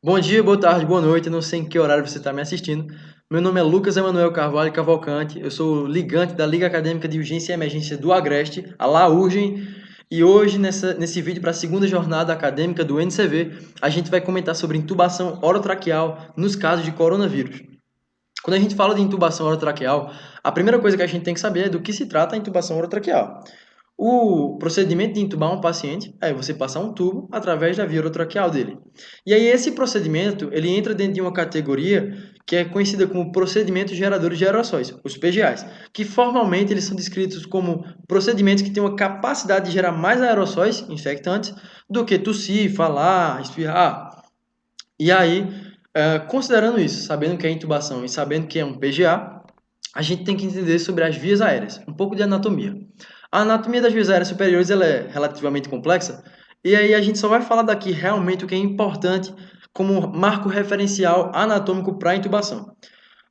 Bom dia, boa tarde, boa noite. Eu não sei em que horário você está me assistindo. Meu nome é Lucas Emanuel Carvalho Cavalcante. Eu sou ligante da Liga Acadêmica de Urgência e Emergência do Agreste, a LAURGEN. E hoje, nesse vídeo para a segunda jornada acadêmica do NCV, a gente vai comentar sobre intubação orotraqueal nos casos de coronavírus. Quando a gente fala de intubação orotraqueal, a primeira coisa que a gente tem que saber é do que se trata a intubação orotraqueal. O procedimento de intubar um paciente é você passar um tubo através da via orotraqueal dele. E aí esse procedimento, ele entra dentro de uma categoria que é conhecida como procedimentos geradores de aerossóis, os PGAs, que formalmente eles são descritos como procedimentos que têm uma capacidade de gerar mais aerossóis infectantes do que tossir, falar, espirrar. E aí, considerando isso, sabendo que é intubação e sabendo que é um PGA, a gente tem que entender sobre as vias aéreas, um pouco de anatomia. A anatomia das vias aéreas superiores ela é relativamente complexa, e aí a gente só vai falar daqui realmente o que é importante como marco referencial anatômico para a intubação.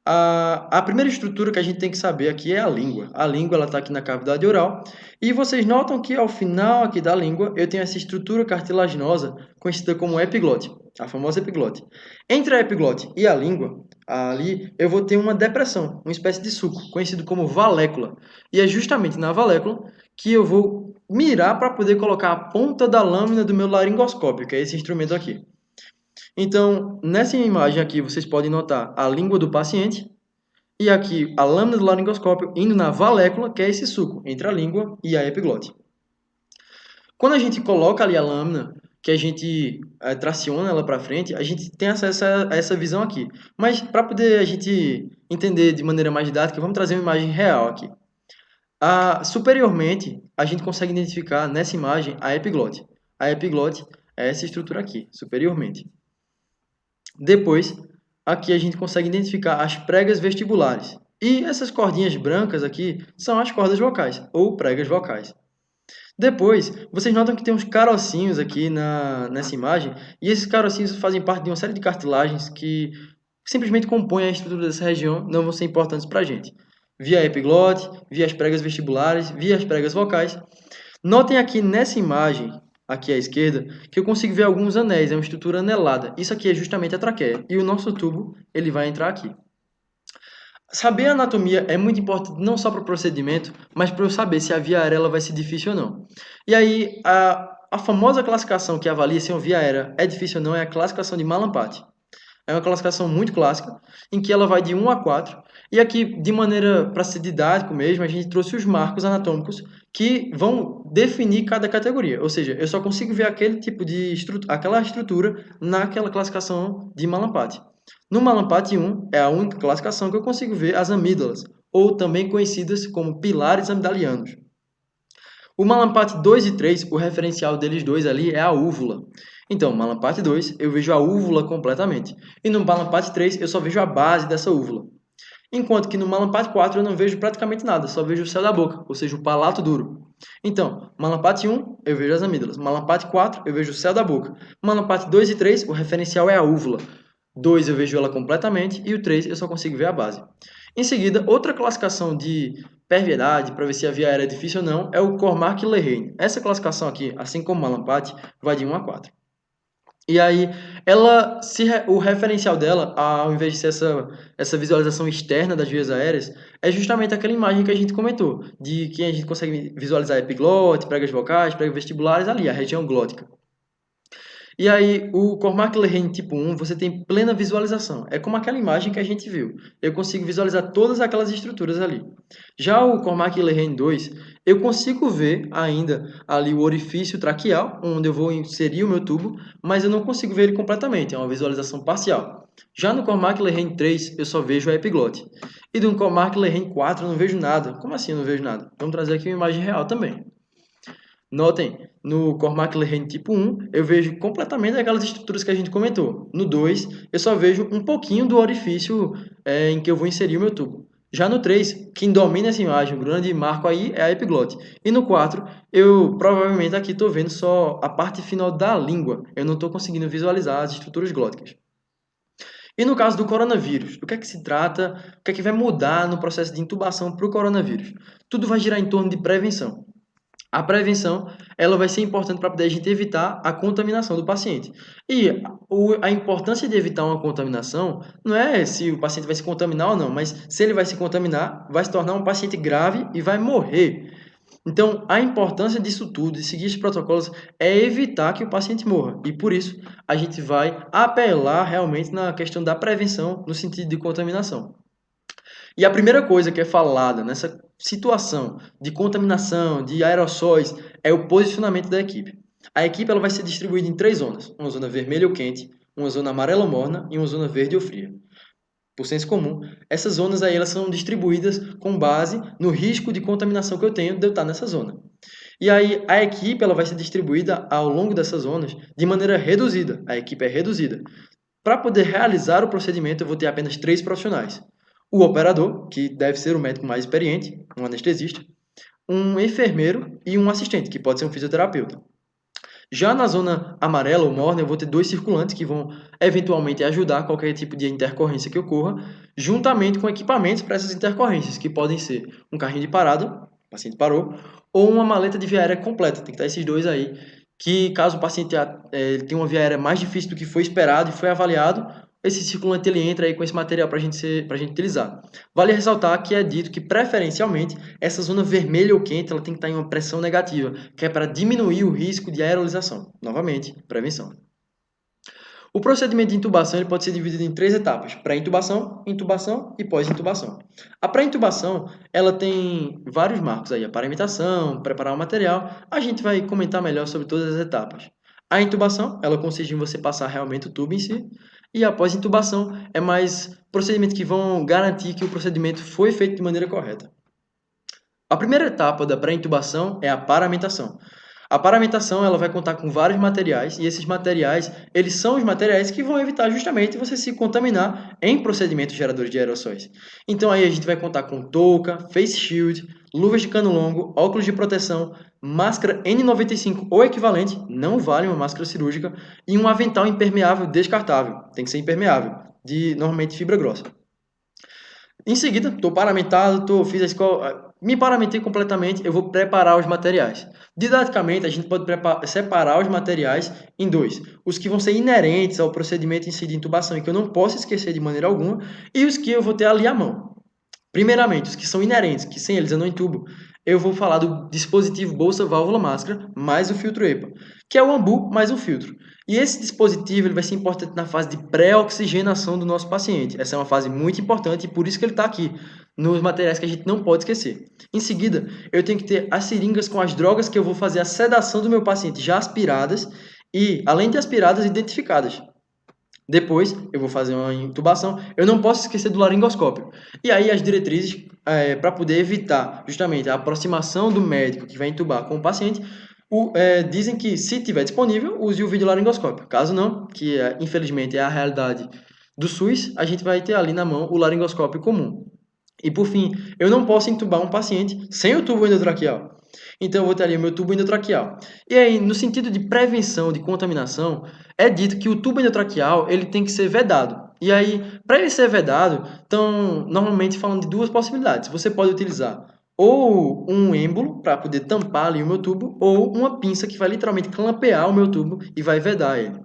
A primeira estrutura que a gente tem que saber aqui é a língua. A língua ela está aqui na cavidade oral. E vocês notam que ao final aqui da língua eu tenho essa estrutura cartilaginosa conhecida como epiglote, a famosa epiglote. Entre a epiglote e a língua, ali eu vou ter uma depressão, uma espécie de suco, conhecido como valécula. E é justamente na valécula que eu vou mirar para poder colocar a ponta da lâmina do meu laringoscópio, que é esse instrumento aqui. Então, nessa imagem aqui, vocês podem notar a língua do paciente e aqui a lâmina do laringoscópio indo na valécula, que é esse suco entre a língua e a epiglote. Quando a gente coloca ali a lâmina, que a gente traciona ela para frente, a gente tem acesso a essa visão aqui. Mas para poder a gente entender de maneira mais didática, vamos trazer uma imagem real aqui. Superiormente, a gente consegue identificar nessa imagem a epiglote. A epiglote é essa estrutura aqui, superiormente. Depois, aqui a gente consegue identificar as pregas vestibulares. E essas cordinhas brancas aqui são as cordas vocais, ou pregas vocais. Depois, vocês notam que tem uns carocinhos aqui nessa imagem, e esses carocinhos fazem parte de uma série de cartilagens que simplesmente compõem a estrutura dessa região, não vão ser importantes para a gente. Via epiglote, via as pregas vestibulares, via as pregas vocais. Notem aqui nessa imagem, aqui à esquerda, que eu consigo ver alguns anéis, é uma estrutura anelada. Isso aqui é justamente a traqueia, e o nosso tubo ele vai entrar aqui. Saber a anatomia é muito importante não só para o procedimento, mas para eu saber se a via aérea ela vai ser difícil ou não. E aí, a famosa classificação que avalia se uma via aérea é difícil ou não é a classificação de Mallampati. É uma classificação muito clássica, em que ela vai de 1 a 4. E aqui, de maneira para ser didático mesmo, a gente trouxe os marcos anatômicos que vão definir cada categoria. Ou seja, eu só consigo ver aquele tipo de aquela estrutura naquela classificação de Mallampati. No Mallampati 1 é a única classificação que eu consigo ver as amígdalas, ou também conhecidas como pilares amidalianos. O Malampate 2 e 3, o referencial deles dois ali é a úvula. Então, Malampate 2, eu vejo a úvula completamente. E no Malampate 3, eu só vejo a base dessa úvula. Enquanto que no Malampate 4 eu não vejo praticamente nada, só vejo o céu da boca, ou seja, o palato duro. Então, Malampate 1, eu vejo as amígdalas. Malampate 4, eu vejo o céu da boca. Malampate 2 e 3, o referencial é a úvula. 2 eu vejo ela completamente e o 3 eu só consigo ver a base. Em seguida, outra classificação de perviedade, para ver se a via aérea é difícil ou não, é o Cormack-Lehane. Essa classificação aqui, assim como o Malampati, vai de 1 a 4. E aí, o referencial dela, ao invés de ser essa visualização externa das vias aéreas, é justamente aquela imagem que a gente comentou, de que a gente consegue visualizar epiglote, pregas vocais, pregas vestibulares ali, a região glótica. E aí, o Cormac-Lehane tipo 1, você tem plena visualização. É como aquela imagem que a gente viu. Eu consigo visualizar todas aquelas estruturas ali. Já o Cormac-Lehane 2, eu consigo ver ainda ali o orifício traqueal, onde eu vou inserir o meu tubo, mas eu não consigo ver ele completamente, é uma visualização parcial. Já no Cormac-Lehane 3, eu só vejo a epiglote. E no Cormac-Lehane 4, eu não vejo nada. Como assim eu não vejo nada? Vamos trazer aqui uma imagem real também. Notem, no Cormac-Lehane tipo 1, eu vejo completamente aquelas estruturas que a gente comentou. No 2, eu só vejo um pouquinho do orifício em que eu vou inserir o meu tubo. Já no 3, quem domina essa imagem, o grande marco aí, é a epiglote. E no 4, eu provavelmente aqui estou vendo só a parte final da língua. Eu não estou conseguindo visualizar as estruturas glóticas. E no caso do coronavírus, do que é que se trata? O que é que vai mudar no processo de intubação para o coronavírus? Tudo vai girar em torno de prevenção. A prevenção, ela vai ser importante para poder a gente evitar a contaminação do paciente. E a importância de evitar uma contaminação não é se o paciente vai se contaminar ou não, mas se ele vai se contaminar, vai se tornar um paciente grave e vai morrer. Então, a importância disso tudo, de seguir esses protocolos, é evitar que o paciente morra. E por isso, a gente vai apelar realmente na questão da prevenção no sentido de contaminação. E a primeira coisa que é falada nessa situação de contaminação, de aerossóis, é o posicionamento da equipe. A equipe ela vai ser distribuída em 3 zonas: uma zona vermelha ou quente, uma zona amarela ou morna e uma zona verde ou fria. Por senso comum, essas zonas aí elas são distribuídas com base no risco de contaminação que eu tenho de eu estar nessa zona. E aí a equipe ela vai ser distribuída ao longo dessas zonas de maneira reduzida. A equipe é reduzida. Para poder realizar o procedimento, eu vou ter apenas 3 profissionais: o operador, que deve ser o médico mais experiente, um anestesista, um enfermeiro e um assistente, que pode ser um fisioterapeuta. Já na zona amarela ou morna, eu vou ter 2 circulantes que vão eventualmente ajudar qualquer tipo de intercorrência que ocorra, juntamente com equipamentos para essas intercorrências, que podem ser um carrinho de parada, o paciente parou, ou uma maleta de via aérea completa. Tem que estar esses dois aí, que caso o paciente tenha uma via aérea mais difícil do que foi esperado e foi avaliado, esse circulante ele entra aí com esse material para a gente utilizar. Vale ressaltar que é dito que preferencialmente essa zona vermelha ou quente ela tem que estar em uma pressão negativa, que é para diminuir o risco de aerolização. Novamente, prevenção. O procedimento de intubação ele pode ser dividido em 3 etapas: pré-intubação, intubação e pós-intubação. A pré-intubação ela tem vários marcos aí: a paramentação, preparar o material. A gente vai comentar melhor sobre todas as etapas. A intubação ela consiste em você passar realmente o tubo em si, e a pós-intubação é mais procedimentos que vão garantir que o procedimento foi feito de maneira correta. A primeira etapa da pré-intubação é a paramentação. A paramentação ela vai contar com vários materiais, e esses materiais eles são os materiais que vão evitar justamente você se contaminar em procedimentos geradores de aerossóis. Então aí a gente vai contar com touca, face shield, luvas de cano longo, óculos de proteção, máscara N95 ou equivalente, não vale uma máscara cirúrgica, e um avental impermeável descartável, tem que ser impermeável, de normalmente fibra grossa. Em seguida, estou paramentado, fiz a escola, me paramentei completamente, eu vou preparar os materiais. Didaticamente, a gente pode separar os materiais em 2: os que vão ser inerentes ao procedimento em si de intubação e que eu não posso esquecer de maneira alguma, e os que eu vou ter ali à mão. Primeiramente, os que são inerentes, que sem eles eu não intubo, eu vou falar do dispositivo bolsa válvula máscara mais o filtro EPA, que é o ambu mais o filtro. E esse dispositivo ele vai ser importante na fase de pré-oxigenação do nosso paciente. Essa é uma fase muito importante e por isso que ele está aqui, nos materiais que a gente não pode esquecer. Em seguida, eu tenho que ter as seringas com as drogas que eu vou fazer a sedação do meu paciente já aspiradas e, além de aspiradas, identificadas. Depois, eu vou fazer uma intubação. Eu não posso esquecer do laringoscópio. E aí, as diretrizes, para poder evitar justamente a aproximação do médico que vai intubar com o paciente, dizem que, se tiver disponível, use o videolaringoscópio. Caso não, que infelizmente é a realidade do SUS, a gente vai ter ali na mão o laringoscópio comum. E por fim, eu não posso intubar um paciente sem o tubo endotraqueal. Então eu vou ter ali o meu tubo endotraqueal. E aí, no sentido de prevenção de contaminação, é dito que o tubo endotraqueal ele tem que ser vedado. E aí, para ele ser vedado, estão normalmente falando de 2 possibilidades. Você pode utilizar ou um êmbolo para poder tampar ali o meu tubo, ou uma pinça que vai literalmente clampear o meu tubo e vai vedar ele.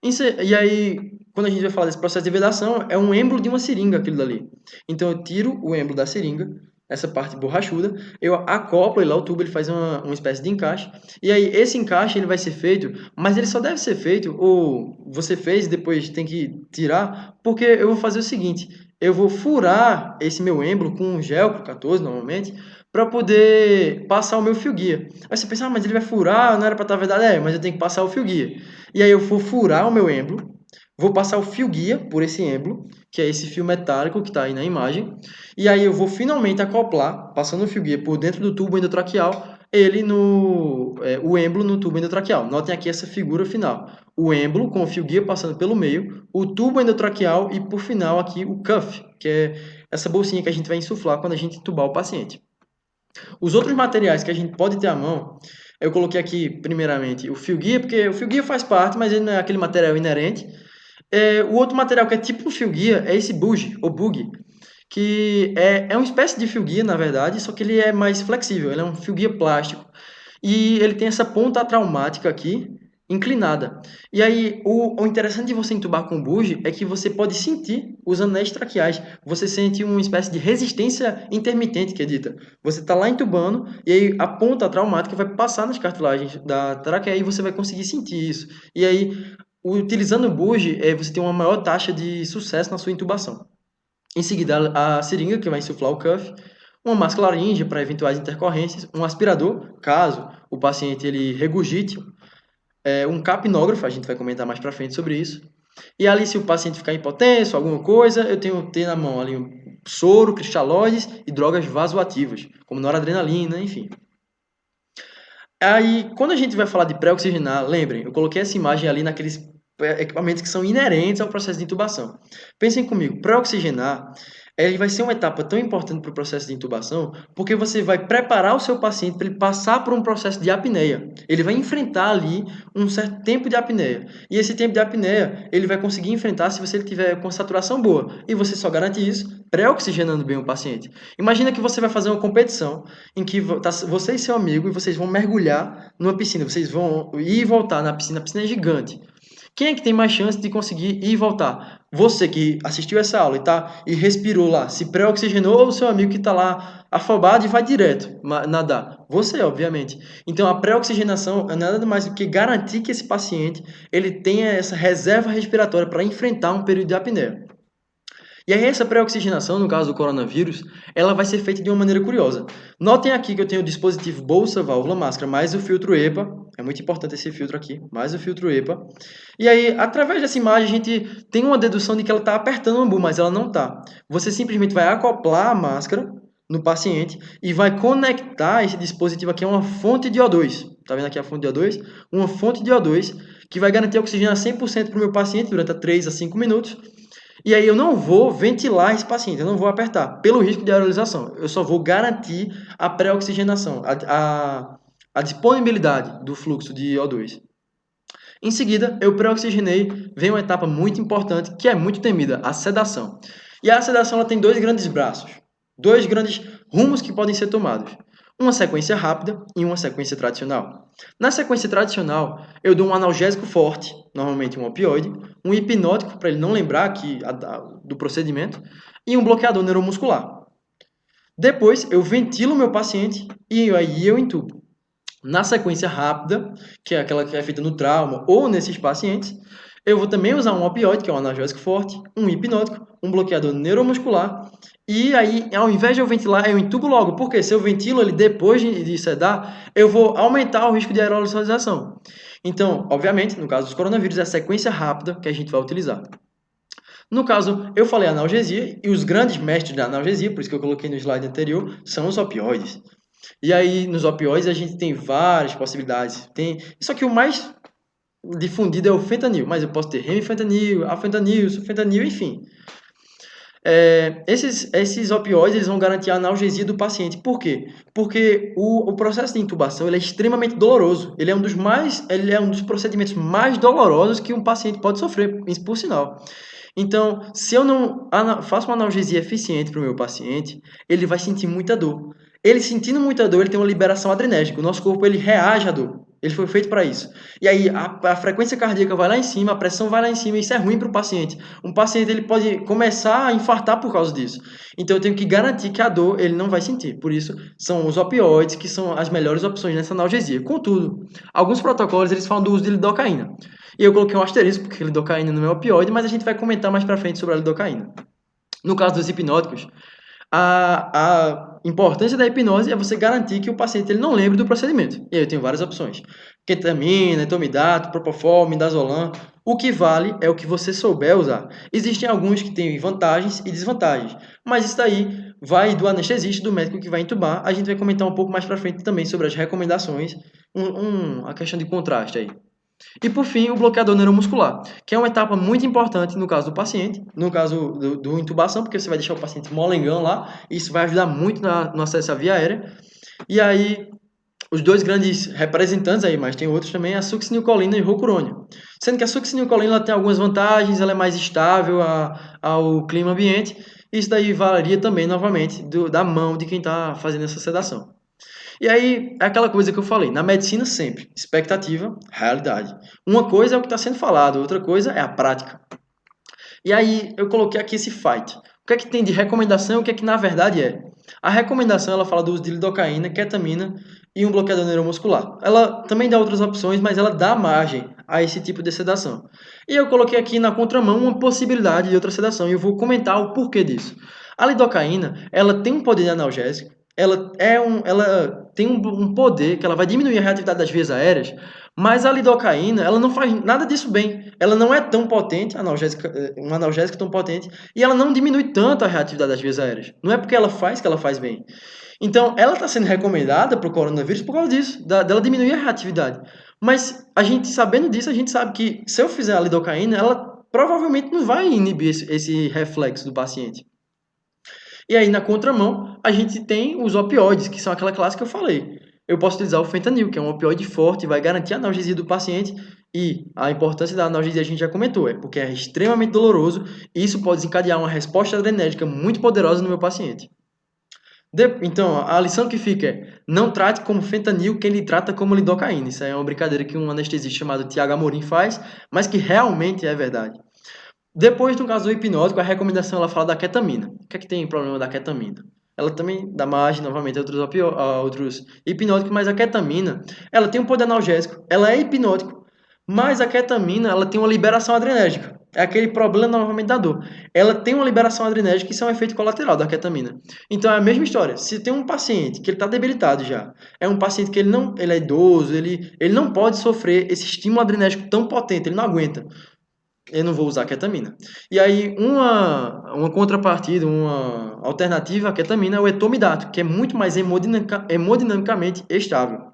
E aí, quando a gente vai falar desse processo de vedação, é um êmbolo de uma seringa aquilo dali. Então eu tiro o êmbolo da seringa, essa parte borrachuda, eu acoplo ele lá, o tubo ele faz uma espécie de encaixe, e aí esse encaixe ele vai ser feito, mas ele só deve ser feito, ou você fez e depois tem que tirar, porque eu vou fazer o seguinte: eu vou furar esse meu êmbolo com um gel 14 normalmente, para poder passar o meu fio guia. Aí você pensa, mas ele vai furar, não era para estar vedado? Mas eu tenho que passar o fio guia. E aí eu vou furar o meu êmbolo, vou passar o fio guia por esse êmbolo, que é esse fio metálico que está aí na imagem, e aí eu vou finalmente acoplar, passando o fio guia por dentro do tubo endotraqueal, o êmbolo no tubo endotraqueal. Notem aqui essa figura final: o êmbolo com o fio guia passando pelo meio, o tubo endotraqueal e por final aqui o cuff, que é essa bolsinha que a gente vai insuflar quando a gente entubar o paciente. Os outros materiais que a gente pode ter à mão, eu coloquei aqui primeiramente o fio guia, porque o fio guia faz parte, mas ele não é aquele material inerente. O outro material que é tipo um fio guia é esse buggy, ou bug, que é uma espécie de fio guia, na verdade, só que ele é mais flexível, ele é um fio guia plástico. E ele tem essa ponta traumática aqui, inclinada. E aí, o interessante de você entubar com bugie é que você pode sentir os anéis traqueais. Você sente uma espécie de resistência intermitente, que é dita. Você está lá entubando, e aí a ponta traumática vai passar nas cartilagens da traqueia e você vai conseguir sentir isso. E aí, utilizando o bugie, você tem uma maior taxa de sucesso na sua intubação. Em seguida, a seringa, que vai insuflar o cuff, uma máscara laríngea para eventuais intercorrências, um aspirador, caso o paciente ele regurgite, um capnógrafo, a gente vai comentar mais para frente sobre isso. E ali, se o paciente ficar hipotenso, alguma coisa, eu tenho que ter na mão ali um soro, cristalóides e drogas vasoativas, como noradrenalina, enfim. Aí, quando a gente vai falar de pré-oxigenar, lembrem, eu coloquei essa imagem ali naqueles equipamentos que são inerentes ao processo de intubação. Pensem comigo, pré-oxigenar, ele vai ser uma etapa tão importante para o processo de intubação, porque você vai preparar o seu paciente para ele passar por um processo de apneia. Ele vai enfrentar ali um certo tempo de apneia. E esse tempo de apneia, ele vai conseguir enfrentar se você tiver com saturação boa. E você só garante isso pré-oxigenando bem o paciente. Imagina que você vai fazer uma competição em que você e seu amigo e vocês vão mergulhar numa piscina. Vocês vão ir e voltar na piscina. A piscina é gigante. Quem é que tem mais chance de conseguir ir e voltar? Você que assistiu essa aula e respirou lá, se pré-oxigenou, ou o seu amigo que está lá afobado e vai direto nadar? Você, obviamente. Então, a pré-oxigenação é nada mais do que garantir que esse paciente ele tenha essa reserva respiratória para enfrentar um período de apneia. E aí essa pré-oxigenação, no caso do coronavírus, ela vai ser feita de uma maneira curiosa. Notem aqui que eu tenho o dispositivo bolsa, válvula, máscara, mais o filtro EPA. É muito importante esse filtro aqui, mais o filtro EPA. E aí, através dessa imagem, a gente tem uma dedução de que ela está apertando o ambu, mas ela não está. Você simplesmente vai acoplar a máscara no paciente e vai conectar esse dispositivo aqui a uma fonte de O2. Está vendo aqui a fonte de O2? Uma fonte de O2 que vai garantir oxigênio a 100% para o meu paciente durante 3 a 5 minutos. E aí eu não vou ventilar esse paciente, eu não vou apertar, pelo risco de aerolização. Eu só vou garantir a pré-oxigenação, a disponibilidade do fluxo de O2. Em seguida, eu pré-oxigenei, vem uma etapa muito importante, que é muito temida, a sedação. E a sedação ela tem dois grandes braços, dois grandes rumos que podem ser tomados. Uma sequência rápida e uma sequência tradicional. Na sequência tradicional, eu dou um analgésico forte, normalmente um opioide, um hipnótico, para ele não lembrar do procedimento, e um bloqueador neuromuscular. Depois, eu ventilo o meu paciente e aí eu intubo. Na sequência rápida, que é aquela que é feita no trauma ou nesses pacientes, eu vou também usar um opioide, que é um analgésico forte, um hipnótico, um bloqueador neuromuscular, e aí, ao invés de eu ventilar, eu intubo logo, porque se eu ventilo ele depois de sedar, eu vou aumentar o risco de aerosolização. Então, obviamente, no caso dos coronavírus, é a sequência rápida que a gente vai utilizar. No caso, eu falei analgesia, e os grandes mestres da analgesia, por isso que eu coloquei no slide anterior, são os opioides. E aí, nos opioides, a gente tem várias possibilidades. Só que o mais difundido é o fentanil, mas eu posso ter remifentanil, afentanil, sulfentanil, enfim. Esses opioides eles vão garantir a analgesia do paciente. Por quê? Porque o processo de intubação ele é extremamente doloroso. Ele é um dos procedimentos mais dolorosos que um paciente pode sofrer, por sinal. Então, se eu não faço uma analgesia eficiente para o meu paciente, ele vai sentir muita dor. Ele sentindo muita dor, ele tem uma liberação adrenérgica. O nosso corpo ele reage à dor. Ele foi feito para isso. E aí a frequência cardíaca vai lá em cima, a pressão vai lá em cima, e isso é ruim para o paciente. Um paciente ele pode começar a infartar por causa disso. Então eu tenho que garantir que a dor ele não vai sentir. Por isso são os opioides que são as melhores opções nessa analgesia. Contudo, alguns protocolos eles falam do uso de lidocaína. E eu coloquei um asterisco porque lidocaína não é opioide, mas a gente vai comentar mais para frente sobre a lidocaína. No caso dos hipnóticos, a importância da hipnose é você garantir que o paciente ele não lembre do procedimento. E aí eu tenho várias opções. Ketamina, etomidato, propofol, midazolam. O que vale é o que você souber usar. Existem alguns que têm vantagens e desvantagens. Mas isso daí vai do anestesista, do médico que vai intubar. A gente vai comentar um pouco mais para frente também sobre as recomendações. A questão de contraste aí. E por fim, o bloqueador neuromuscular, que é uma etapa muito importante no caso do paciente, no caso do intubação, porque você vai deixar o paciente molengão lá, e isso vai ajudar muito no acesso à via aérea. E aí, Os dois grandes representantes aí, mas tem outros também, a succinilcolina e rocurônio. Sendo que a succinilcolina ela tem algumas vantagens, ela é mais estável ao clima ambiente. Isso daí varia também, novamente, da mão de quem está fazendo essa sedação. E aí, é aquela coisa que eu falei, na medicina sempre, expectativa, realidade. Uma coisa é o que está sendo falado, outra coisa é a prática. E aí, eu coloquei aqui esse fight. O que é que tem de recomendação e o que é que na verdade é? A recomendação, ela fala do uso de lidocaína, ketamina e um bloqueador neuromuscular. Ela também dá outras opções, mas ela dá margem a esse tipo de sedação. E eu coloquei aqui na contramão uma possibilidade de outra sedação e eu vou comentar o porquê disso. A lidocaína, ela tem um poder de analgésico, ela tem um poder que ela vai diminuir a reatividade das vias aéreas, mas a lidocaína, ela não faz nada disso bem. Ela não é tão potente, um analgésico tão potente, e ela não diminui tanto a reatividade das vias aéreas. Não é porque ela faz que ela faz bem. Então, ela está sendo recomendada para o coronavírus por causa disso, dela diminuir a reatividade. Mas, a gente sabendo disso, a gente sabe que se eu fizer a lidocaína, ela provavelmente não vai inibir esse reflexo do paciente. E aí, na contramão, a gente tem os opioides, que são aquela classe que eu falei. Eu posso utilizar o fentanil, que é um opioide forte, vai garantir a analgesia do paciente. E a importância da analgesia a gente já comentou, é porque é extremamente doloroso e isso pode desencadear uma resposta adrenérgica muito poderosa no meu paciente. Então, a lição que fica é: não trate como fentanil quem lhe trata como lidocaína. Isso aí é uma brincadeira que um anestesista chamado Tiago Amorim faz, mas que realmente é verdade. Depois, no caso do hipnótico, a recomendação ela fala da ketamina. O que é que tem problema da ketamina? Ela também dá margem, novamente, a outros hipnóticos, mas a ketamina, ela tem um poder analgésico, ela é hipnótico, mas a ketamina, ela tem uma liberação adrenérgica. É aquele problema, novamente, da dor. Ela tem uma liberação adrenérgica que isso é um efeito colateral da ketamina. Então, é a mesma história. Se tem um paciente que ele está debilitado já, é um paciente que ele é idoso, ele não pode sofrer esse estímulo adrenérgico tão potente, ele não aguenta. Eu não vou usar ketamina. E aí, uma contrapartida, uma alternativa à ketamina é o etomidato, que é muito mais hemodinamicamente estável.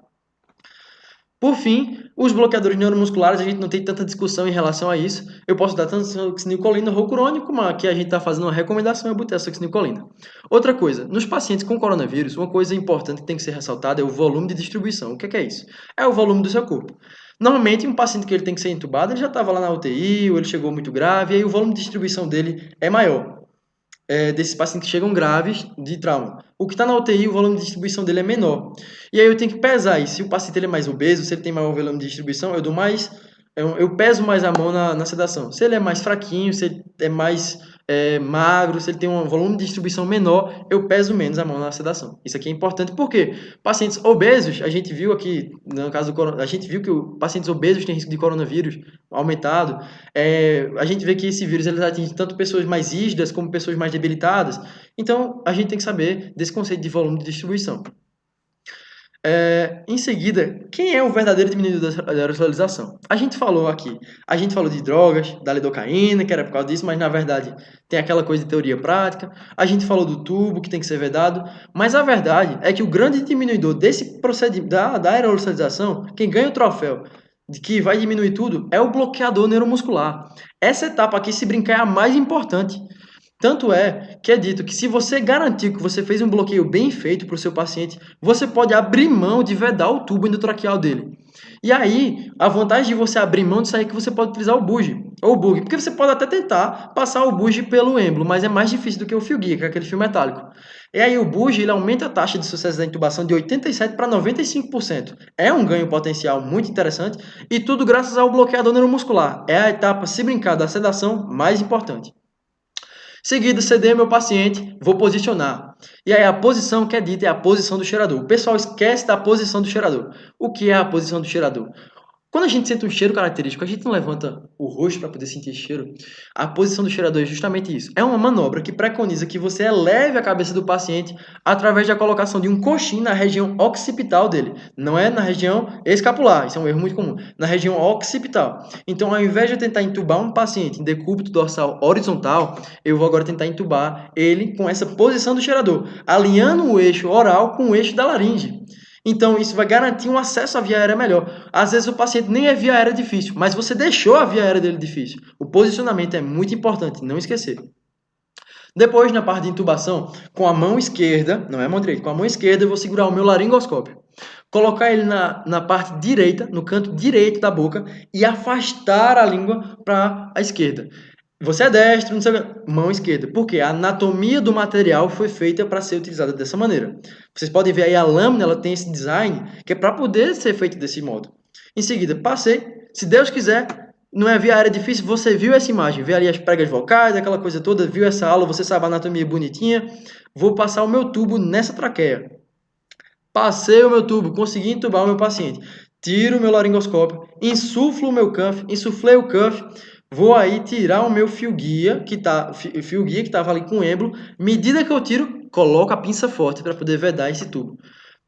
Por fim, os bloqueadores neuromusculares, a gente não tem tanta discussão em relação a isso. Eu posso dar tanto succinilcolina ou rocurônio, como aqui a gente está fazendo uma recomendação, eu botei a succinilcolina. Outra coisa, nos pacientes com coronavírus, uma coisa importante que tem que ser ressaltada é o volume de distribuição. O que é isso? É o volume do seu corpo. Normalmente, um paciente que ele tem que ser entubado, ele já estava lá na UTI, ou ele chegou muito grave, e aí o volume de distribuição dele é maior. Desses pacientes que chegam graves de trauma. O que está na UTI, o volume de distribuição dele é menor. E aí eu tenho que pesar isso. Se o paciente ele é mais obeso, se ele tem maior volume de distribuição, eu peso mais a mão na sedação. Se ele é mais fraquinho, se ele é mais magro, se ele tem um volume de distribuição menor, eu peso menos a mão na sedação. Isso aqui é importante porque pacientes obesos, a gente viu aqui, no caso do a gente viu que pacientes obesos têm risco de coronavírus aumentado. A gente vê que esse vírus ele atinge tanto pessoas mais rígidas como pessoas mais debilitadas. Então, a gente tem que saber desse conceito de volume de distribuição. Em seguida, quem é o verdadeiro diminuidor da aerosolização? A gente falou de drogas, da lidocaína, que era por causa disso, mas na verdade tem aquela coisa de teoria prática. A gente falou do tubo, que tem que ser vedado, mas a verdade é que o grande diminuidor desse procedimento, da aerosolização, quem ganha o troféu de que vai diminuir tudo, é o bloqueador neuromuscular. Essa etapa aqui, se brincar, é a mais importante. Tanto é que é dito que se você garantir que você fez um bloqueio bem feito para o seu paciente, você pode abrir mão de vedar o tubo endotraqueal dele. E aí, a vantagem de você abrir mão disso aí é que você pode utilizar o buggy, ou o bug, porque você pode até tentar passar o buggy pelo êmbolo, mas é mais difícil do que o fio guia, que é aquele fio metálico. E aí o buggy ele aumenta a taxa de sucesso da intubação de 87% para 95%. É um ganho potencial muito interessante e tudo graças ao bloqueador neuromuscular. É a etapa, se brincar, da sedação mais importante. Seguido, ceder meu paciente, vou posicionar. E aí a posição que é dita é a posição do cheirador. O pessoal esquece da posição do cheirador. O que é a posição do cheirador? Quando a gente sente um cheiro característico, a gente não levanta o rosto para poder sentir cheiro. A posição do cheirador é justamente isso. É uma manobra que preconiza que você eleve a cabeça do paciente através da colocação de um coxim na região occipital dele. Não é na região escapular, isso é um erro muito comum. Na região occipital. Então, ao invés de eu tentar entubar um paciente em decúbito dorsal horizontal, eu vou agora tentar entubar ele com essa posição do cheirador, alinhando o eixo oral com o eixo da laringe. Então, isso vai garantir um acesso à via aérea melhor. Às vezes o paciente nem é via aérea difícil, mas você deixou a via aérea dele difícil. O posicionamento é muito importante, não esquecer. Depois, na parte de intubação, com a mão esquerda, não é a mão direita, com a mão esquerda eu vou segurar o meu laringoscópio. Colocar ele na parte direita, no canto direito da boca e afastar a língua para a esquerda. Você é destro, não sei o que, mão esquerda. Porque a anatomia do material foi feita para ser utilizada dessa maneira. Vocês podem ver aí a lâmina, ela tem esse design que é para poder ser feita desse modo. Em seguida, passei. Se Deus quiser, não é via área difícil, você viu essa imagem, vê ali as pregas vocais, aquela coisa toda, viu essa aula, você sabe a anatomia bonitinha. Vou passar o meu tubo nessa traqueia. Passei o meu tubo, consegui entubar o meu paciente. Tiro o meu laringoscópio, insuflo o meu cuff, insuflei o cuff, vou aí tirar o meu fio guia, que estava ali com o êmbolo. Medida que eu tiro, coloco a pinça forte para poder vedar esse tubo.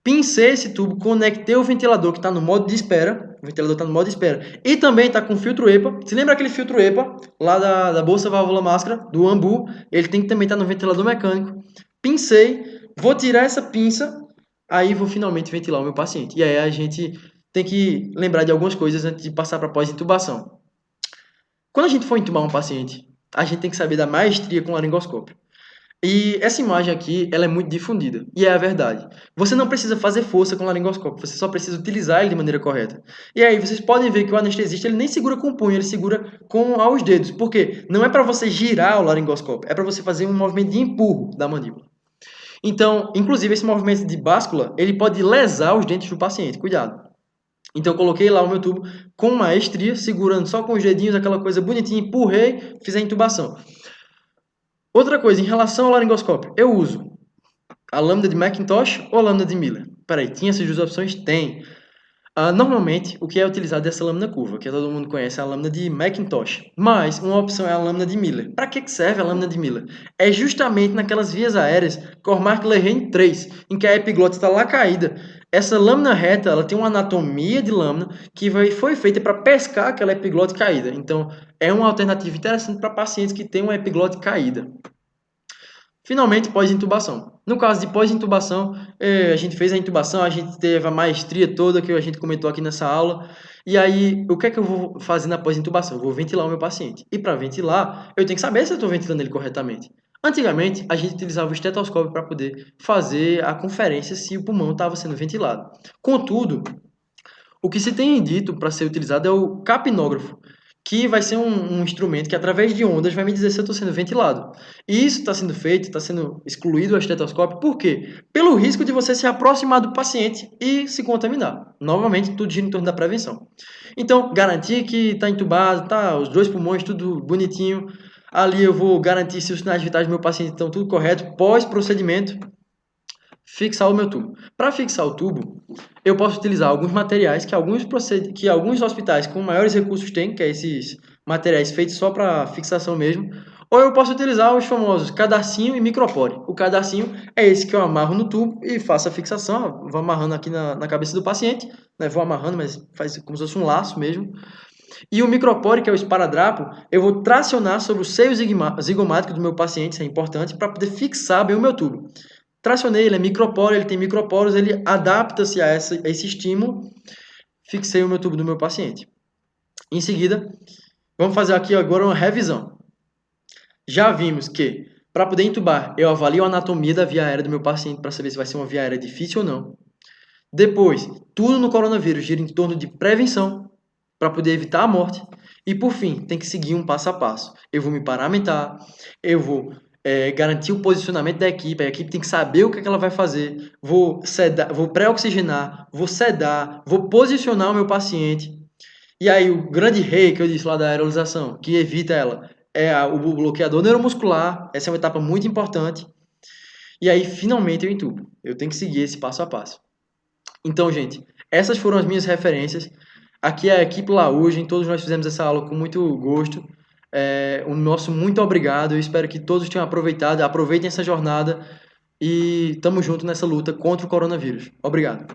Pincei esse tubo, conectei o ventilador que está no modo de espera. O ventilador está no modo de espera. E também está com filtro EPA. Se lembra aquele filtro EPA lá da bolsa válvula máscara, do Ambu? Ele tem que também estar no ventilador mecânico. Pincei, vou tirar essa pinça, aí vou finalmente ventilar o meu paciente. E aí a gente tem que lembrar de algumas coisas antes de passar para pós-intubação. Quando a gente for intubar um paciente, a gente tem que saber da maestria com o laringoscópio. E essa imagem aqui, ela é muito difundida, e é a verdade. Você não precisa fazer força com o laringoscópio, você só precisa utilizar ele de maneira correta. E aí vocês podem ver que o anestesista ele nem segura com o punho, ele segura com os dedos. Por quê? Não é para você girar o laringoscópio, é para você fazer um movimento de empurro da mandíbula. Então, inclusive esse movimento de báscula, ele pode lesar os dentes do paciente, cuidado. Então eu coloquei lá o meu tubo com maestria, segurando só com os dedinhos, aquela coisa bonitinha, empurrei, fiz a intubação. Outra coisa, em relação ao laringoscópio, eu uso a lâmina de Macintosh ou a lâmina de Miller? Peraí, tinha essas duas opções? Tem. Normalmente, o que é utilizado é essa lâmina curva, que todo mundo conhece, é a lâmina de Macintosh. Mas uma opção é a lâmina de Miller. Para que serve a lâmina de Miller? É justamente naquelas vias aéreas Cormac-Lehane 3, em que a epiglote está lá caída. Essa lâmina reta, ela tem uma anatomia de lâmina que foi feita para pescar aquela epiglote caída. Então, é uma alternativa interessante para pacientes que têm uma epiglote caída. Finalmente, pós-intubação. No caso de pós-intubação, a gente fez a intubação, a gente teve a maestria toda que a gente comentou aqui nessa aula. E aí, o que é que eu vou fazer na pós-intubação? Eu vou ventilar o meu paciente. E para ventilar, eu tenho que saber se eu estou ventilando ele corretamente. Antigamente, a gente utilizava o estetoscópio para poder fazer a conferência se o pulmão estava sendo ventilado. Contudo, o que se tem dito para ser utilizado é o capnógrafo, que vai ser um instrumento que, através de ondas, vai me dizer se eu estou sendo ventilado. E isso está sendo feito, está sendo excluído o estetoscópio, por quê? Pelo risco de você se aproximar do paciente e se contaminar. Novamente, tudo gira em torno da prevenção. Então, garantir que está entubado, tá, os dois pulmões, tudo bonitinho. Ali eu vou garantir se os sinais vitais do meu paciente estão tudo correto, pós-procedimento, fixar o meu tubo. Para fixar o tubo, eu posso utilizar alguns materiais que alguns hospitais com maiores recursos têm, que é esses materiais feitos só para fixação mesmo, ou eu posso utilizar os famosos cadarcinho e micropore. O cadarcinho é esse que eu amarro no tubo e faço a fixação, vou amarrando aqui na cabeça do paciente, né? Vou amarrando, mas faz como se fosse um laço mesmo. E o micropore, que é o esparadrapo, eu vou tracionar sobre o seio zigomático do meu paciente, isso é importante, para poder fixar bem o meu tubo. Tracionei, ele é microporo, ele tem microporos, ele adapta-se a esse estímulo. Fixei o meu tubo do meu paciente. Em seguida, vamos fazer aqui agora uma revisão. Já vimos que, para poder intubar, eu avalio a anatomia da via aérea do meu paciente para saber se vai ser uma via aérea difícil ou não. Depois, tudo no coronavírus gira em torno de prevenção, para poder evitar a morte. E, por fim, tem que seguir um passo a passo. Eu vou me paramentar, eu vou garantir o posicionamento da equipe, a equipe tem que saber o que ela vai fazer, vou pré-oxigenar, vou sedar, vou posicionar o meu paciente. E aí o grande rei que eu disse lá da aerolização, que evita ela, é o bloqueador neuromuscular, essa é uma etapa muito importante. E aí finalmente eu intubo. Eu tenho que seguir esse passo a passo. Então, gente, essas foram as minhas referências. Aqui é a equipe Laúgen, todos nós fizemos essa aula com muito gosto. O nosso muito obrigado, eu espero que todos tenham aproveitado, aproveitem essa jornada e estamos juntos nessa luta contra o coronavírus. Obrigado.